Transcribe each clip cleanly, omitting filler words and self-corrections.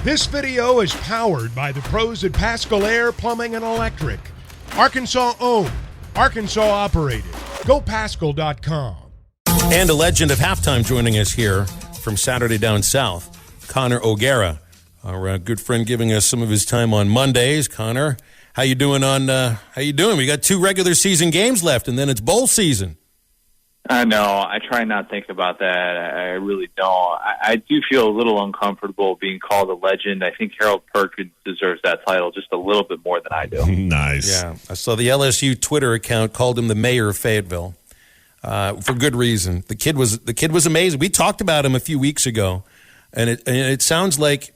This video is powered by the pros at Pascal Air Plumbing and Electric. Arkansas owned, Arkansas operated. GoPascal.com. And a legend of halftime joining us here from Saturday Down South, Connor O'Gara, our good friend, giving us some of his time on Mondays. Connor, how you doing? We got 2 regular season games left, and then it's bowl season. I know. I try not to think about that. I really don't. I do feel a little uncomfortable being called a legend. I think Harold Perkins deserves that title just a little bit more than I do. Nice. Yeah. I saw the LSU Twitter account called him the mayor of Fayetteville for good reason. The kid was amazing. We talked about him a few weeks ago, and it sounds like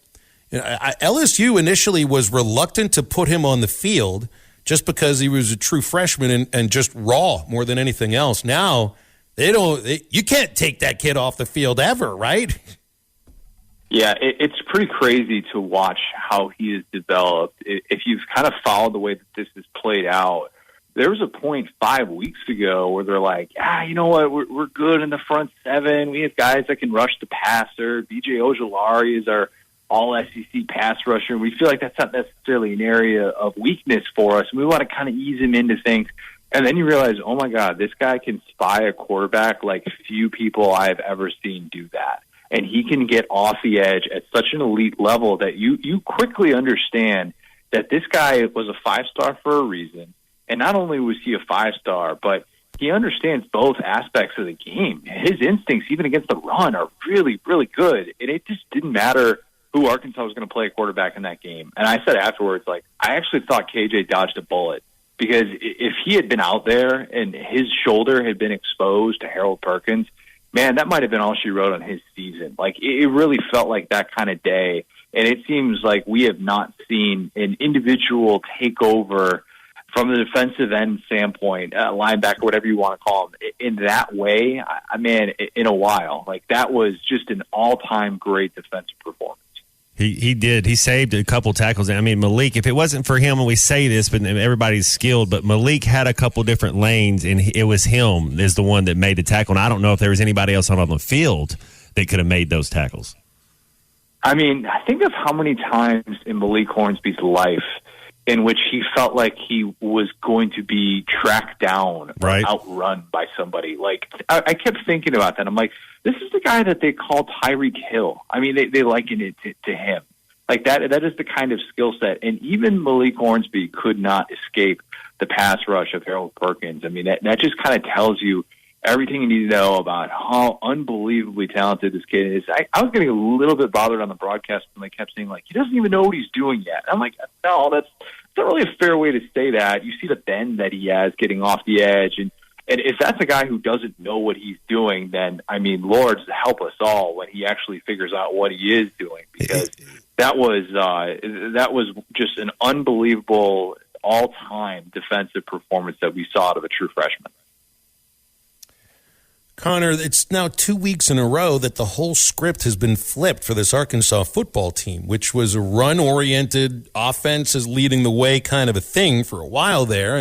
LSU initially was reluctant to put him on the field just because he was a true freshman and just raw more than anything else. Now, you can't take that kid off the field ever, right? Yeah, it's pretty crazy to watch how he has developed. If you've kind of followed the way that this has played out, there was a point 5 weeks ago where they're like, you know what, we're good in the front 7. We have guys that can rush the passer. B.J. Ojolari is our all-SEC pass rusher. We feel like that's not necessarily an area of weakness for us. We want to kind of ease him into things. And then you realize, oh, my God, this guy can spy a quarterback like few people I've ever seen do that. And he can get off the edge at such an elite level that you quickly understand that this guy was a 5-star for a reason. And not only was he a 5-star, but he understands both aspects of the game. His instincts, even against the run, are really, really good. And it just didn't matter who Arkansas was going to play a quarterback in that game. And I said afterwards, I actually thought KJ dodged a bullet. Because if he had been out there and his shoulder had been exposed to Harold Perkins, man, that might have been all she wrote on his season. It really felt like that kind of day. And it seems like we have not seen an individual take over from the defensive end standpoint, linebacker, whatever you want to call him, in that way, in a while. That was just an all-time great defensive performance. He did. He saved a couple tackles. I mean, Malik, if it wasn't for him, and we say this, but everybody's skilled, but Malik had a couple different lanes, and it was him is the one that made the tackle. And I don't know if there was anybody else on the field that could have made those tackles. I mean, think of how many times in Malik Hornsby's life in which he felt like he was going to be tracked down or outrun by somebody. I kept thinking about that. I'm like, this is the guy that they call Tyreek Hill. I mean, they liken it to him. That is the kind of skill set. And even Malik Hornsby could not escape the pass rush of Harold Perkins. I mean, that just kind of tells you everything you need to know about how unbelievably talented this kid is. I was getting a little bit bothered on the broadcast when they kept saying, he doesn't even know what he's doing yet. And I'm like, no, that's not really a fair way to say that. You see the bend that he has getting off the edge. And if that's a guy who doesn't know what he's doing, then, I mean, Lord help us all when he actually figures out what he is doing. Because that was just an unbelievable all-time defensive performance that we saw out of a true freshman. Connor, it's now 2 weeks in a row that the whole script has been flipped for this Arkansas football team, which was a run-oriented offense is leading the way kind of a thing for a while there.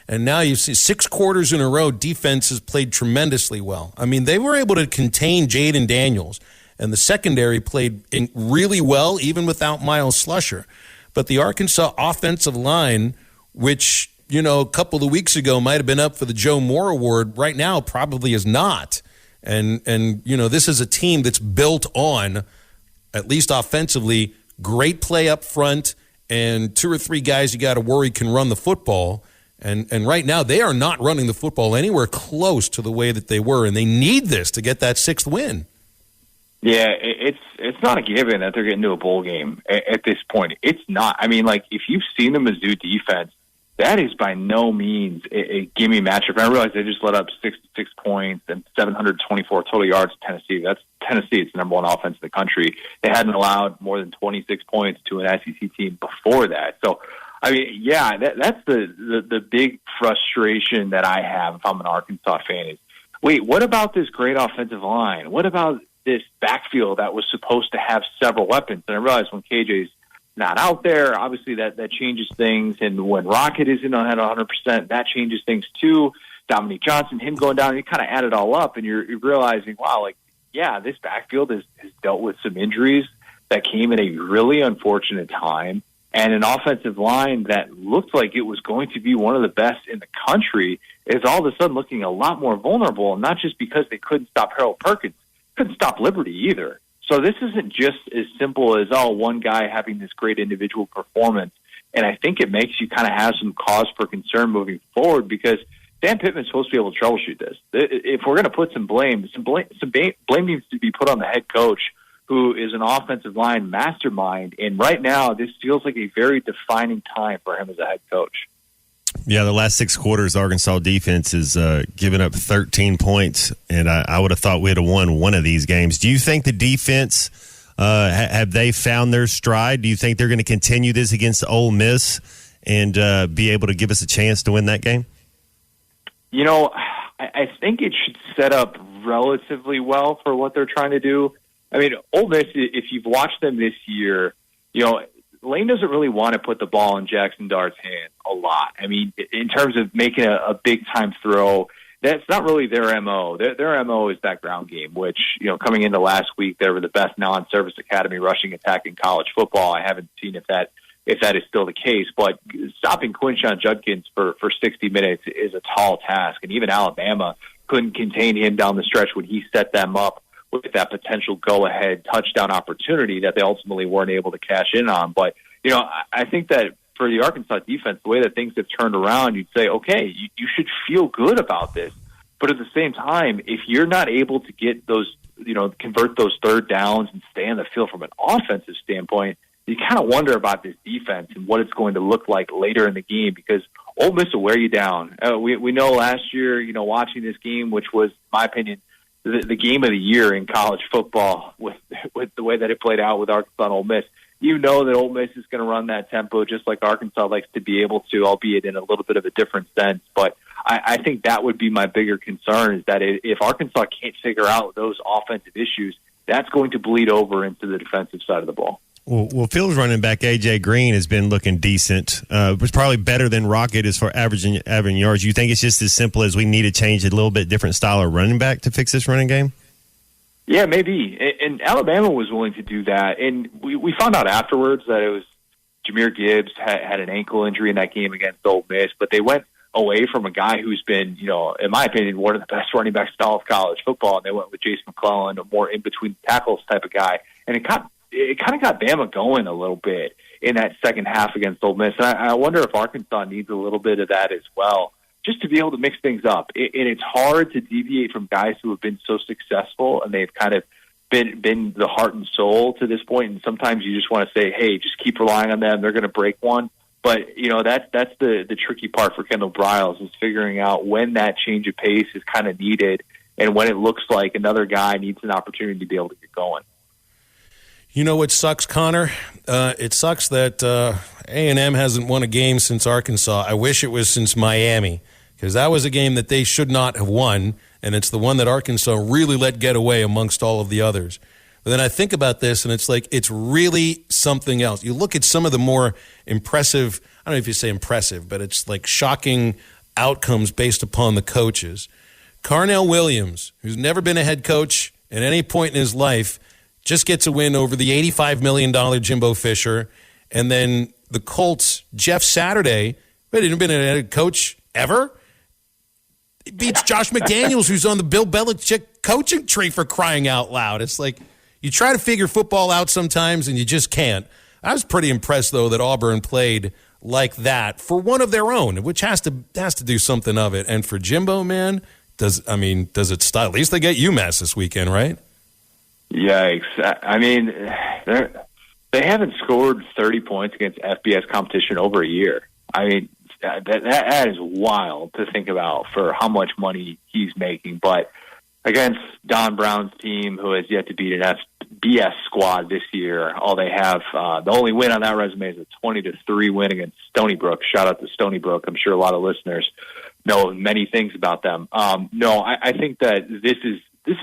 And now you see 6 quarters in a row, defense has played tremendously well. I mean, they were able to contain Jaden Daniels, and the secondary played really well, even without Miles Slusher. But the Arkansas offensive line, which a couple of weeks ago might have been up for the Joe Moore Award, right now probably is not. And this is a team that's built on, at least offensively, great play up front and 2 or 3 guys you got to worry can run the football. And right now they are not running the football anywhere close to the way that they were, and they need this to get that 6th win. Yeah, it's not a given that they're getting to a bowl game at this point. It's not. I mean, if you've seen the Mizzou defense, that is by no means a gimme matchup. I realize they just let up 66 points and 724 total yards to Tennessee. That's Tennessee. It's the number 1 offense in the country. They hadn't allowed more than 26 points to an SEC team before that. So, I mean, yeah, that's the big frustration that I have if I'm an Arkansas fan is, wait, what about this great offensive line? What about this backfield that was supposed to have several weapons? And I realize when KJ's not out there, obviously that changes things. And when Rocket isn't at 100%, that changes things too. Dominique Johnson, him going down, you kind of add it all up, and you're realizing, wow, this backfield has dealt with some injuries that came at a really unfortunate time, and an offensive line that looked like it was going to be one of the best in the country is all of a sudden looking a lot more vulnerable, and not just because they couldn't stop Harold Perkins, couldn't stop Liberty either. So this isn't just as simple as, one guy having this great individual performance. And I think it makes you kind of have some cause for concern moving forward, because Dan Pittman's supposed to be able to troubleshoot this. If we're going to put some blame needs to be put on the head coach, who is an offensive line mastermind. And right now, this feels like a very defining time for him as a head coach. Yeah, the last 6 quarters, Arkansas defense has given up 13 points, and I would have thought we'd have won one of these games. Do you think the defense, have they found their stride? Do you think they're going to continue this against Ole Miss and be able to give us a chance to win that game? I think it should set up relatively well for what they're trying to do. I mean, Ole Miss, if you've watched them this year, Lane doesn't really want to put the ball in Jackson Dart's hand a lot. I mean, in terms of making a big-time throw, that's not really their MO. Their MO is that ground game, which, coming into last week, they were the best non-service academy rushing attack in college football. I haven't seen if that is still the case, but stopping Quinshon Judkins for 60 minutes is a tall task, and even Alabama couldn't contain him down the stretch when he set them up with that potential go-ahead touchdown opportunity that they ultimately weren't able to cash in on. But, I think that for the Arkansas defense, the way that things have turned around, you'd say, okay, you should feel good about this. But at the same time, if you're not able to get those, convert those third downs and stay on the field from an offensive standpoint, you kind of wonder about this defense and what it's going to look like later in the game, because Ole Miss will wear you down. We know last year, watching this game, which was, in my opinion, the game of the year in college football with the way that it played out with Arkansas and Ole Miss, that Ole Miss is going to run that tempo just like Arkansas likes to be able to, albeit in a little bit of a different sense. But I think that would be my bigger concern, is that if Arkansas can't figure out those offensive issues, that's going to bleed over into the defensive side of the ball. Well, Phil's running back A.J. Green has been looking decent. It was probably better than Rocket as far averaging yards. You think it's just as simple as we need to change a little bit different style of running back to fix this running game? Yeah, maybe. And Alabama was willing to do that. And we found out afterwards that it was Jahmyr Gibbs had an ankle injury in that game against Ole Miss, but they went away from a guy who's been, in my opinion, one of the best running backs in all of college football, and they went with Jason McClellan, a more in-between tackles type of guy. And it kind of got Bama going a little bit in that second half against Ole Miss. And I wonder if Arkansas needs a little bit of that as well, just to be able to mix things up. And it's hard to deviate from guys who have been so successful, and they've kind of been the heart and soul to this point. And sometimes you just want to say, hey, just keep relying on them. They're going to break one. But, that's the tricky part for Kendall Briles, is figuring out when that change of pace is kind of needed and when it looks like another guy needs an opportunity to be able to get going. You know what sucks, Connor? It sucks that A&M hasn't won a game since Arkansas. I wish it was since Miami, because that was a game that they should not have won, and it's the one that Arkansas really let get away amongst all of the others. But then I think about this, and it's like it's really something else. You look at some of the more impressive, I don't know if you say impressive, but it's like shocking outcomes based upon the coaches. Carnell Williams, who's never been a head coach at any point in his life, just gets a win over the $85 million Jimbo Fisher. And then the Colts, Jeff Saturday, but he hadn't been a head coach ever. He beats Josh McDaniels, who's on the Bill Belichick coaching tree, for crying out loud. It's like you try to figure football out sometimes and you just can't. I was pretty impressed, though, that Auburn played like that for one of their own, which has to do something of it. And for Jimbo, man, does it stop? At least they get UMass this weekend, right? Yikes. I mean, they haven't scored 30 points against FBS competition over a year. I mean, that is wild to think about for how much money he's making. But against Don Brown's team, who has yet to beat an FBS squad this year, all they have, the only win on that resume is a 20-3 win against Stony Brook. Shout out to Stony Brook. I'm sure a lot of listeners know many things about them. I think that this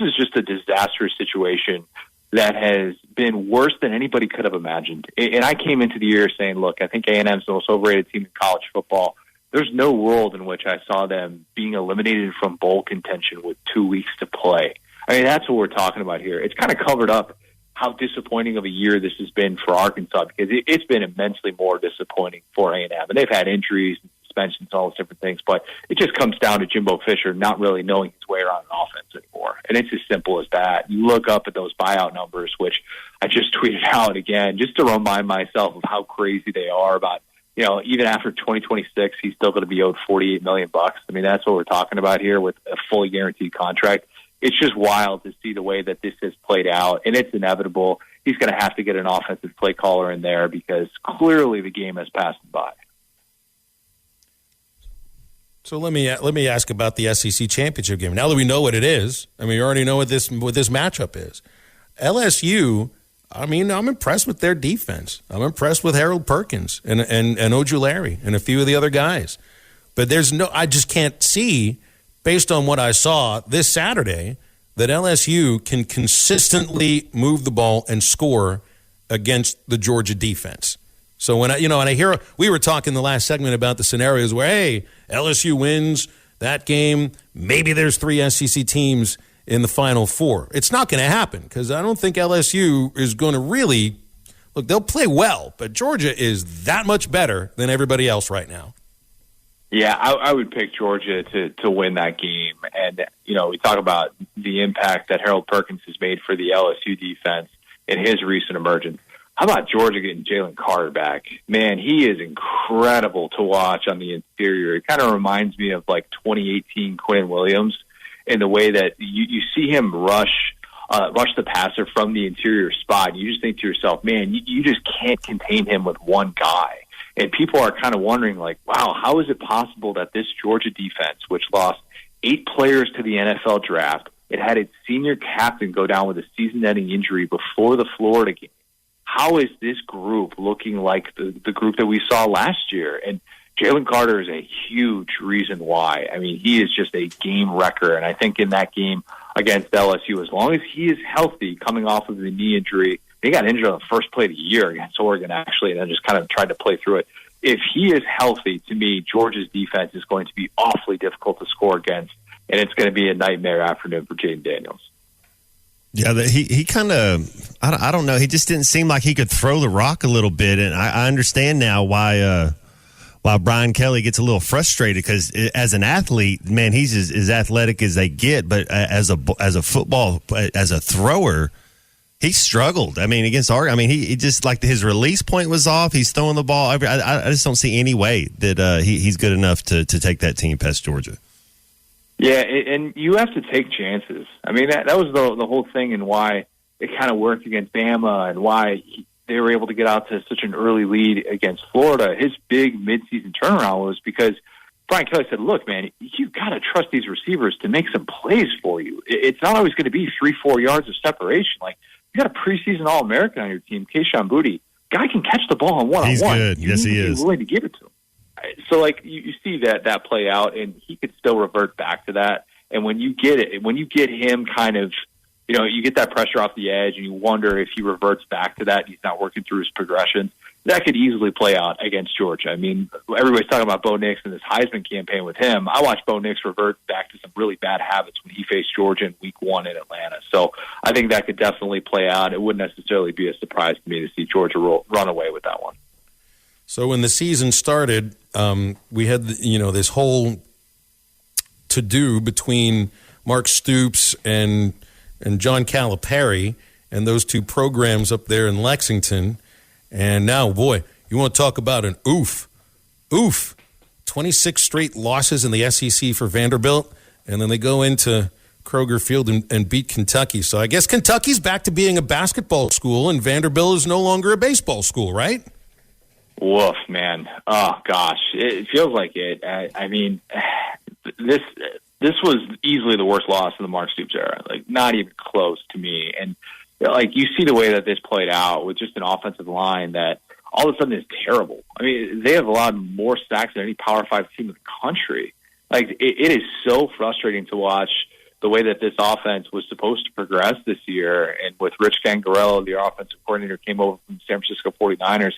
is just a disastrous situation that has been worse than anybody could have imagined. And I came into the year saying, look, I think A&M is the most overrated team in college football. There's no world in which I saw them being eliminated from bowl contention with 2 weeks to play. I mean, that's what we're talking about here. It's kind of covered up how disappointing of a year this has been for Arkansas, because it's been immensely more disappointing for A&M. And they've had injuries and suspensions, all those different things, but it just comes down to Jimbo Fisher not really knowing his way around an offense anymore. And it's as simple as that. You look up at those buyout numbers, which I just tweeted out again, just to remind myself of how crazy they are about, even after 2026, he's still going to be owed $48 million. I mean, that's what we're talking about here with a fully guaranteed contract. It's just wild to see the way that this has played out, and it's inevitable. He's going to have to get an offensive play caller in there because clearly the game has passed him by. So let me ask about the SEC championship game. Now that we know what it is, I mean, you already know what this matchup is. LSU, I mean, I'm impressed with their defense. I'm impressed with Harold Perkins and Ojulari and a few of the other guys. But I just can't see, based on what I saw this Saturday, that LSU can consistently move the ball and score against the Georgia defense. So when I hear, we were talking the last segment about the scenarios where, hey, LSU wins that game, maybe there's 3 SEC teams in the Final Four. It's not going to happen because I don't think LSU is going to really – look, they'll play well, but Georgia is that much better than everybody else right now. Yeah, I would pick Georgia to win that game. And, we talk about the impact that Harold Perkins has made for the LSU defense in his recent emergence. How about Georgia getting Jalen Carter back? Man, he is incredible to watch on the interior. It kind of reminds me of like 2018 Quinn Williams in the way that you see him rush the passer from the interior spot. And you just think to yourself, man, you just can't contain him with one guy. And people are kind of wondering, like, wow, how is it possible that this Georgia defense, which lost 8 players to the NFL draft, it had its senior captain go down with a season-ending injury before the Florida game? How is this group looking like the group that we saw last year? And Jalen Carter is a huge reason why. I mean, he is just a game wrecker. And I think in that game against LSU, as long as he is healthy coming off of the knee injury, he got injured on the first play of the year against Oregon, actually, and then just kind of tried to play through it. If he is healthy, to me, Georgia's defense is going to be awfully difficult to score against, and it's going to be a nightmare afternoon for Jaden Daniels. Yeah, he kind of, I don't know, he just didn't seem like he could throw the rock a little bit, and I understand now why Brian Kelly gets a little frustrated because as an athlete, man, he's as athletic as they get, but as a football, as a thrower, he struggled. I mean, against Oregon, I mean, he just like his release point was off. He's throwing the ball. I just don't see any way that he's good enough to take that team past Georgia. Yeah, and you have to take chances. I mean, that was the whole thing and why it kind of worked against Bama and why they were able to get out to such an early lead against Florida. His big midseason turnaround was because Brian Kelly said, look, man, you've got to trust these receivers to make some plays for you. It's not always going to be 3-4 yards of separation. Like, you got a preseason All-American on your team, Kayshon Boutte. Guy can catch the ball on one-on-one. He's good. Yes, he is. Willing to give it to him. So, like, you see that play out, and he could still revert back to that. And when you get him kind of, you get that pressure off the edge, and you wonder if he reverts back to that, he's not working through his progression, that could easily play out against Georgia. I mean, everybody's talking about Bo Nix and this Heisman campaign with him. I watched Bo Nix revert back to some really bad habits when he faced Georgia in Week 1 in Atlanta. So I think that could definitely play out. It wouldn't necessarily be a surprise to me to see Georgia run away with that one. So when the season started, we had this whole to-do between Mark Stoops and John Calipari and those two programs up there in Lexington. And now, boy, you want to talk about an oof. 26 straight losses in the SEC for Vanderbilt, and then they go into Kroger Field and beat Kentucky. So I guess Kentucky's back to being a basketball school, and Vanderbilt is no longer a baseball school, right? Woof, man. Oh, gosh. It feels like it. I mean, this was easily the worst loss in the Mark Stoops era. Like, not even close to me. And, like, you see the way that this played out with just an offensive line that all of a sudden is terrible. I mean, they have allowed more sacks than any Power 5 team in the country. Like, it is so frustrating to watch the way that this offense was supposed to progress this year. And with Rich Gangarello, the offensive coordinator, came over from the San Francisco 49ers,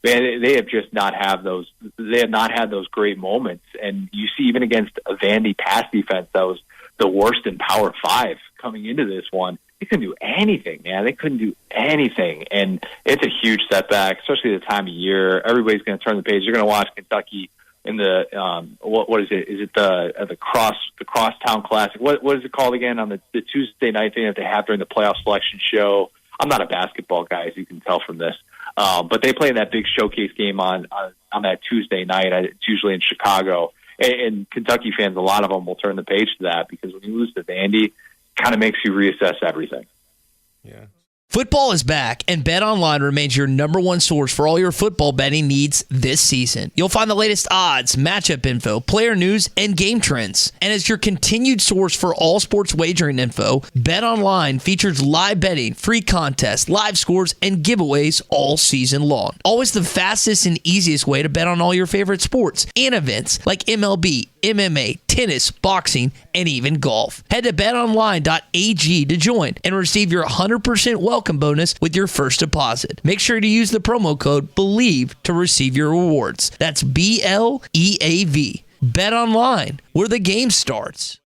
man, they have just not had those. They have not had those great moments, and you see even against a Vandy pass defense that was the worst in Power 5 coming into this one, they couldn't do anything, man. They couldn't do anything. And it's a huge setback, especially at the time of year. Everybody's going to turn the page. You're going to watch Kentucky in the what is it? Is it the Crosstown Classic? What is it called again on the Tuesday night thing that they have during the playoff selection show? I'm not a basketball guy, as you can tell from this, but they play in that big showcase game on that Tuesday night. It's usually in Chicago, and Kentucky fans, a lot of them will turn the page to that because when you lose to Vandy, it kind of makes you reassess everything. Yeah. Football is back, and BetOnline remains your number one source for all your football betting needs this season. You'll find the latest odds, matchup info, player news, and game trends. And as your continued source for all sports wagering info, BetOnline features live betting, free contests, live scores, and giveaways all season long. Always the fastest and easiest way to bet on all your favorite sports and events like MLB, MMA, tennis, boxing, and even golf. Head to betonline.ag to join and receive your 100% welcome bonus with your first deposit. Make sure to use the promo code BELIEVE to receive your rewards. That's BLEAV. Bet online, where the game starts.